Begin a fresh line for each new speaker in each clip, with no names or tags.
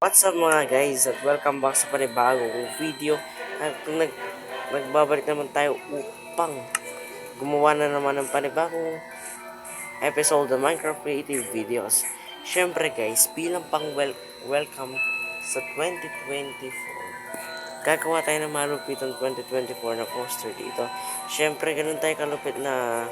What's up mga guys at welcome back sa panibagong video at nagbabalik naman tayo upang gumawa na naman ng panibagong episode ng Minecraft Creative Videos. Syempre guys, bilang welcome sa 2024, gagawa tayo ng malupitang 2024 na poster dito. Syempre ganun tayo kalupit na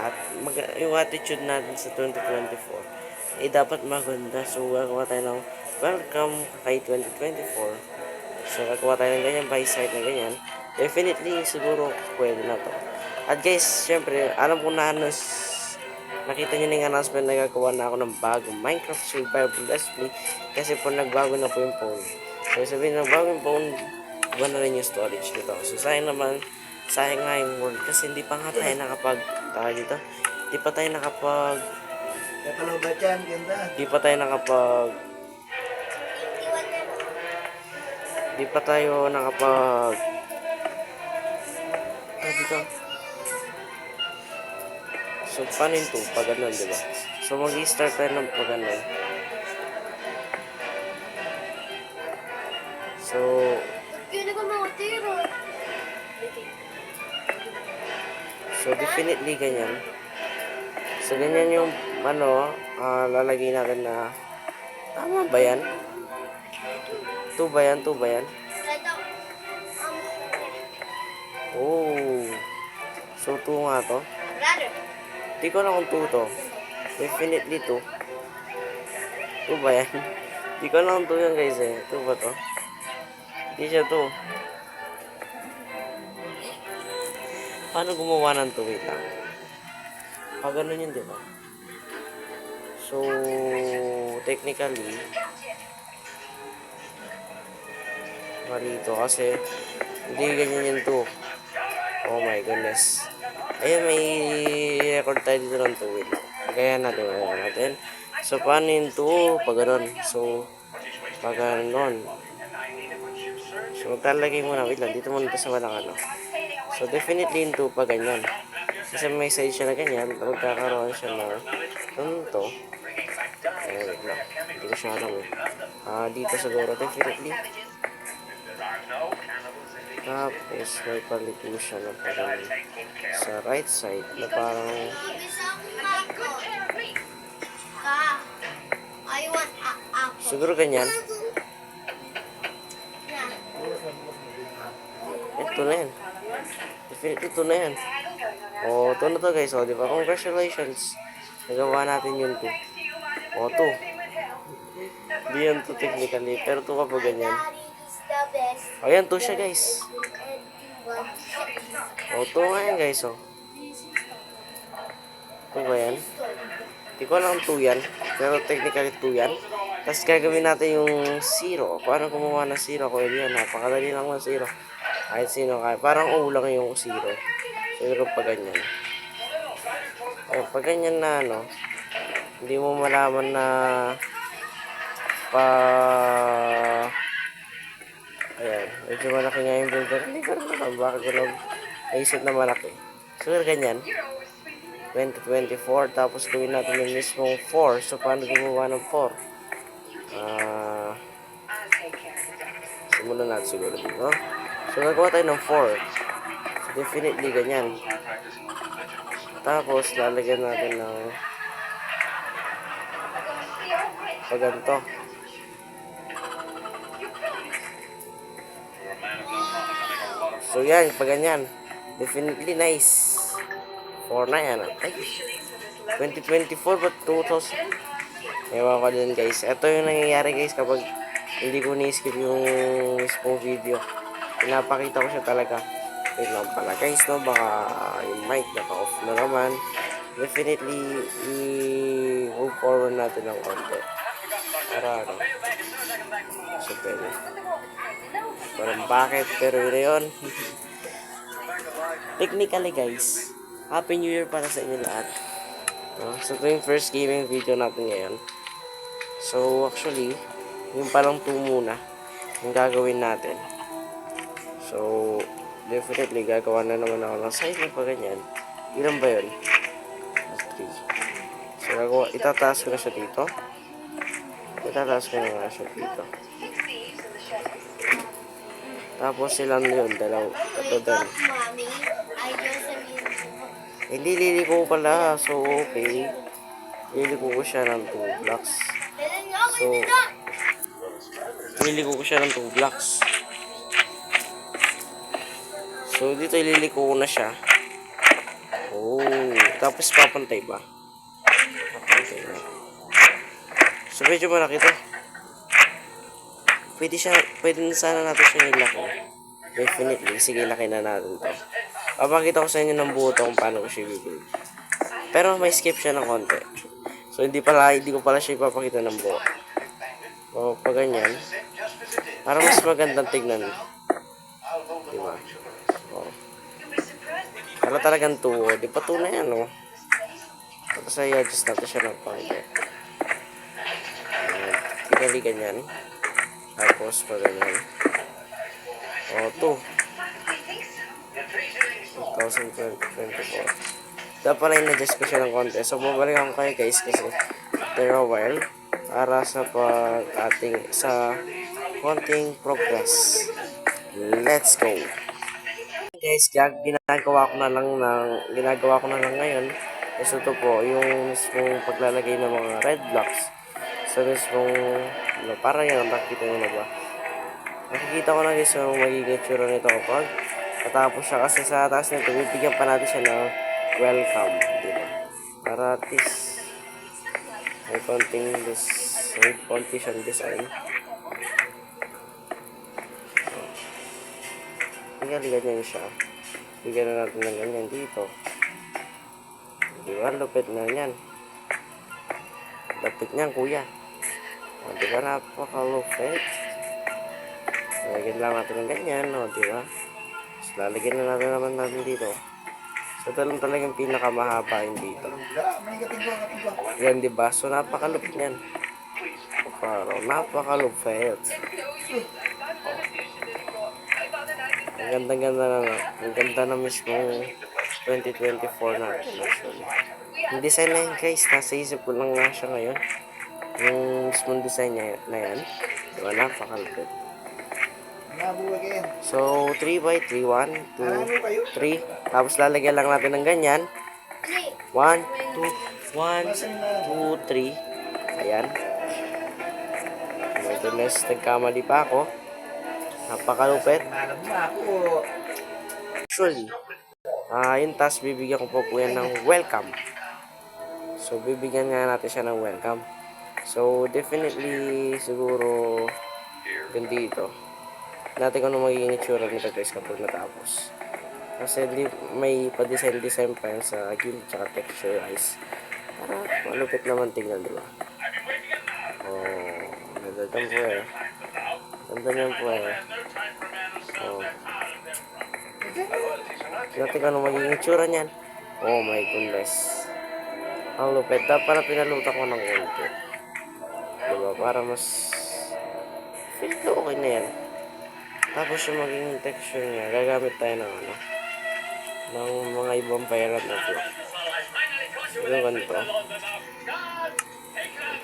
at yung attitude natin sa 2024 dapat maganda. So gagawa tayo ng welcome kay 2024. So gagawa tayo ng ganyan by side na ganyan. Definitely siguro pwede na to. At guys, syempre alam ko na nakita nyo na yung announcement na gagawa na ako ng bagong Minecraft Survival Let's Play kasi po nagbago na po yung phone. So sabihin nagbago yung phone, iba na rin yung storage nito. So sayang nga yung world kasi hindi pa nga tayo hindi pa tayo dito. So paano yun to? Pag ganun, diba? So mag-i-start tayo ng pag ganun. So definitely ganyan. So ganyan yung lalagay natin na tama ba yan? 2 ba yan? Oh. So 2 nga to. Di ko na kung 2 to. Definitely 2. 2 ba yan? Di ko na kung 2 yan guys eh. 2 ba to? Hindi siya 2. Paano gumawa ng 2? Wait lang. Pag ganun yun, diba? So, technically, mali ito kasi hindi ganyan yung 2. Oh my goodness. Ayun, may record tayo dito ng 2. Wait lang. Pagayan natin. So, paano yung 2? Pag ganun. So, pag ganun. So, maglalagay muna. Wait lang. Dito muna sa walang ano. So, definitely yung 2 pag ganyan. Kasi may side siya na ganyan. Magkakaroon siya na ganito. Wait lang. Hindi ko siya alam eh. Dito siguro. Definitely. Tapos, may palito siya na parang sa right side na parang siguro ganyan. Ito na yan. Definitely ito na yan. O, ito na to guys. O, diba? Congratulations. Nagawa natin yun to. O, to. Hindi yan to technically. Pero to kapag ganyan. O, yan to siya guys. O, to nga yan guys. O. Ito ba yan? Hindi ko alam 2 yan. Pero technically 2 yan. Tapos gagawin natin yung 0. Paano gumawa ng 0? Kung yan, napakadali lang ng 0. Kahit sino kaya. Parang O lang yung 0. Pero pag ganyan. O, pag ganyan na hindi mo malaman na ayan. Medyo malaki nga yung builder. Hindi ko naman. Bakit ko naisip na malaki. So, ganyan. 2024. Tapos gawin natin yung mismong 4. So, paano gumawa ng 4? Simulan natin siguro dito. So, nagawa tayo ng 4. So, definitely ganyan. Tapos, lalagyan natin ng paganto. So, yan. Paganyan. Definitely nice. 4 na yan. Ay, 2024 but 2000? Ewan ko din guys. Ito yung nangyayari guys kapag hindi ko ni-skip yung mismong video. Pinapakita ko siya talaga. Wait lang pala guys, no? Baka yung mic naka-off na naman. Definitely, i-move forward natin ng konti. Para so, pwede. Parang bakit? Pero yun na yun. Technically guys, Happy New Year para sa inyo lahat. So, ito yung first gaming video natin ngayon. So, actually, yung palang 2 muna yung gagawin natin. So, definitely gagawa na naman ako ng side na pa ganyan. Ilan ba yun? 3. So, itataas ko na siya dito. Itataas ko yung mga shot dito. Tapos silang yun, ito din. Hindi liliko pala, so okay. Liliko ko siya ng 2 blocks. So, liliko ko siya ng 2 blocks. So, dito ililiko ko na siya. Oh, tapos papantay ba? Papantay na. So, medyo malaki to. Pwede na sana natin siyang ilaki. Definitely, sige, ilaki na natin to. Papakita ko sa inyo ng buo to kung paano ko siya bibili. Pero may skip siya ng konti. So, hindi ko pala siya ipapakita ng buo. So, pag ganyan, para mas magandang tignan. Diba? So, para talagang 2. Di pa 2 na yan, oh. Tapos ay adjust natin siya ng konti. Tinali ganyan. Tapos pa ganyan. O, 2024. Dapat na in-adjust ko siya ng konti. So, babalik ako kayo guys kasi there a while para sa sa konting progress. Let's go! Guys, ginagawa ko na lang ngayon. So, ito po, yung mismong paglalagay ng mga red blocks. So, mismong, parang yan, nakikita nyo na ba? Nakikita ko na guys yung magiging tsura nito kapag patapos siya kasi sa taas nito, bibigyan pa natin siya ng welcome, diba? Para at least may konti siyang design. Ganyan siya. Bigyan na natin ng ganyan dito. Diba? Lupit na yan. Lupit niyan, kuya. O, diba? Napakalupit. Lalagyan lang natin ng ganyan. O, diba? So, lalagyan na natin dito. So, ito lang talagang pinakamahaba yung dito. Yan, diba? So, napakalupit yan. Parang napakalupit. Ang ganda na mismong 2024 natin actually. Yung design na yun guys, nasa isip ko lang nga siya ngayon. Yung mismong design na yan. Diba, napakalupit. So, 3x3, 1, 2, 3. Tapos lalagyan lang natin ng ganyan. 1, 2, 3. Ayan. Oh my goodness, nagkamali pa ako. Napakalupit. Actually, yung task, bibigyan ko po yan ng welcome. So, bibigyan nga natin siya ng welcome. So, definitely, siguro, ganito. Natin kung ano magiging itsura nito guys kapag natapos. Kasi may pa-design pa yan sa guild tsaka texturize. Para malupit naman tingnan, diba? Oh, ganda po eh. Ganda niyan po eh. Oh. Natin kung ano magiging itsura niyan. Oh my goodness. Ang lupit. Dapat na pinalutan ko ng konti. Diba? Para mas feel ko okay na yan. Tapos yung magiging texture niya, gagamit tayo ng ng mga ibang pirate na flow. Yung ganito.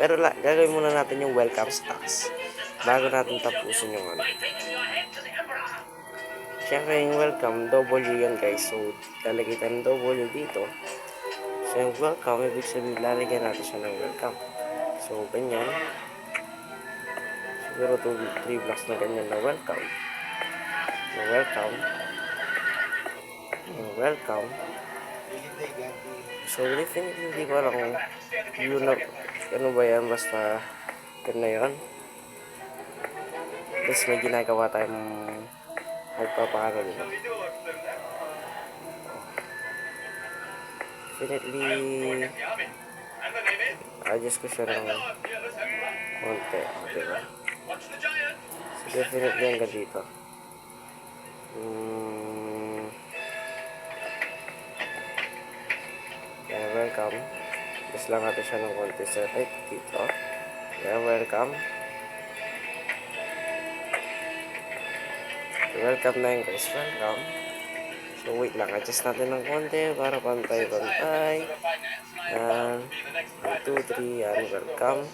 Pero gagawin muna natin yung welcome stacks bago natin tapusin yung Siyempre yung welcome, W yan guys. So, lalagay tayo ng W dito. So, yung welcome, ibig sabihin, lalagyan natin siya ng welcome. So, ganyan. Siguro 3 blocks na ganyan na welcome. Yung welcome. Yung welcome. So, definitely, hindi ko alam kung yun na, ano ba yan, basta yun na yun. Tapos may ginagawa tayong nagpapakano nila. Definitely, adjust ko siya ng konti. Diba? So, definitely hanggang dito. Yeah, welcome. Adjust lang natin siya ng konti sa right dito. Yeah, welcome. Welcome na yun guys. Welcome. So wait lang. Adjust natin ng konti para pantay-pantay. Yan. 1, 2, 3. Yan. Welcome.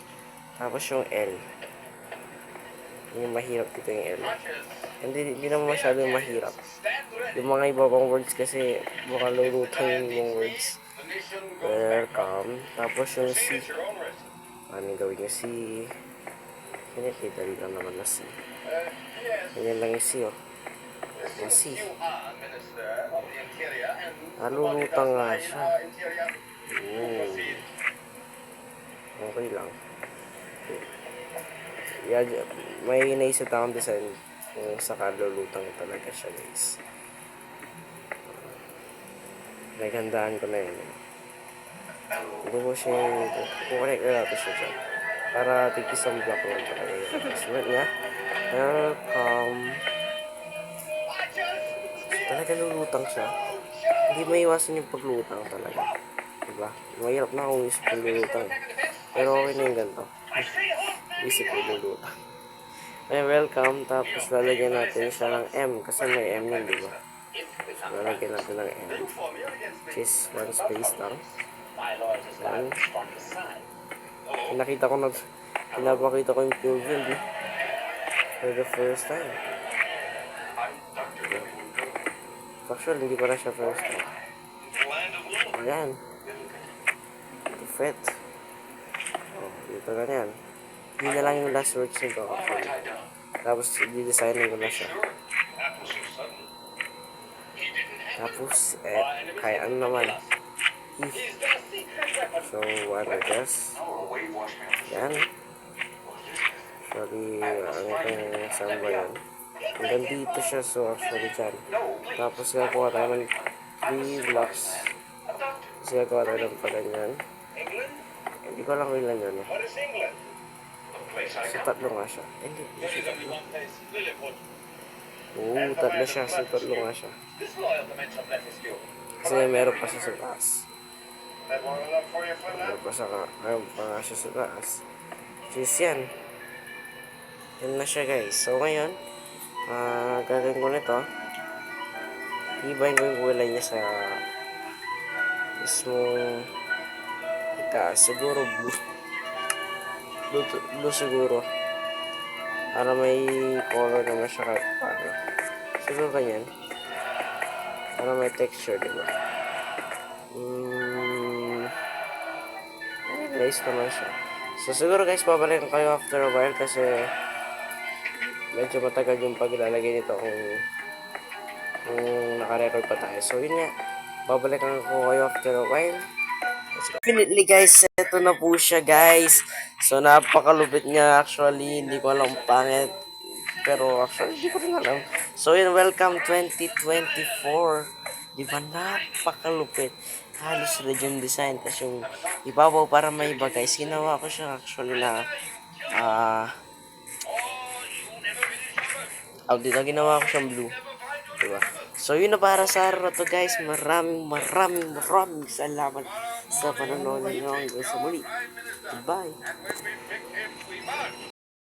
Tapos yung L. Yung mahirap dito yung L. Hindi naman masyadong mahirap. Yung mga iba pang words kasi baka lulutang yung words. Welcome. Tapos yung C. Ano gawin yung C? Dali lang naman na C. Ganyan lang yung C, oh. Yung C. Nalulutang nga siya. Okay lang. Yeah, may naisip akong design kung sa kalulutang talaga siya, guys. Naghandaan ko na yun. Hindi ko siya, kukorek na natin siya dyan. Para tigis ang block lang talaga yun. Sumunod niya. Welcome. Talaga lulutang siya. Hindi maiwasan yung paglutang talaga. Diba? Mahirap na kung isip yung lulutang. Pero okay na yung ganito. Isip yung lulutang. Okay, welcome. Tapos lalagyan natin siya ng M. Kasi may M yun, diba? So, lalagyan natin ng M. Which is one space lang. Yan. Pinapakita ko yung pure field, eh. For the first time. Actually, hindi pa na siya first time. Ayan. Perfect. Oh, dito na yan. Hindi na lang yung last words nito. Tapos, i-designin ko na siya. Tapos, kaya ano naman. If. So, what I guess. Yan. Actually, ano itong saan ba yan? Hanggang dito siya, so actually dyan. Tapos gagawa tayo ng 3 blocks. Tapos gagawa tayo ng paganyan. Hindi ko lang ilan yun, eh. So, tatlo nga siya. Hindi siya tatlo. Oo, tatlo siya. So, tatlo nga siya. Kasi meron pa siya sa taas. Meron pa nga siya sa taas. Cheers yan. Yan na siya, guys. So, ngayon, gagawin ko nito. Ibahin ko yung kulay niya sa mismong itaas. Siguro blue. Blue siguro. Para may color naman siya kahit paano. Siguro ganyan. Para may texture, diba? Nice naman siya. So, siguro guys, babalikan kayo after a while kasi medyo matagal yung paglalagay nito kung naka-record pa tayo. So, yun nga. Babalikan ko kayo after a while. Definitely guys, ito na po siya guys. So, napakalupit niya actually. Hindi ko alam pangit. Pero actually, hindi ko rin alam. So, yun, welcome 2024. Di ba napakalupit? Halos legend design. Tapos yung ibabaw para may iba guys. Ginawa ko siya actually na dito ginawa ko siyang blue. Diba? So, yun na para sa araw na to guys. Maraming salamat sa panonood ninyo hanggang sa muli. Goodbye.